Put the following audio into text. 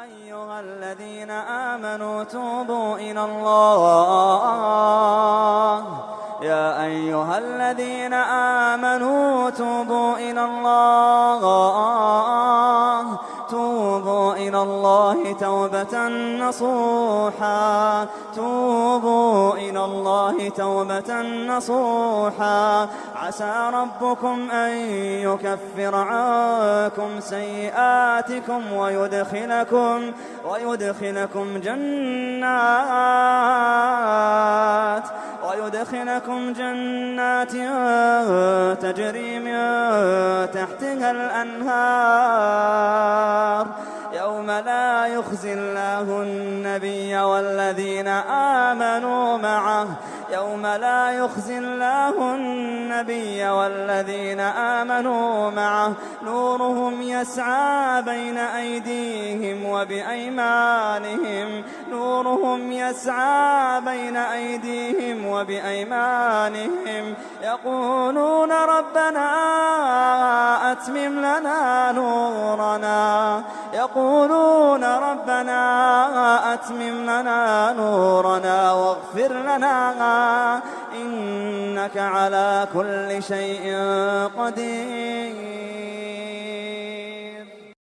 أيها الذين آمنوا توبوا إلى الله يا أيها الذين آمنوا توبوا إلى الله توبة نصوحا توبوا إلى الله توبة نصوحا عسى ربكم أن يكفر عنكم سيئاتكم ويدخلكم جنات تجري من تحتها الأنهار يوم لا يخزي الله النبي والذين آمنوا معه نورهم يسعى بين أيديهم وبأيمانهم يقولون ربنا أتمم لنا نورنا واغفر لنا إنك على كل شيء قدير.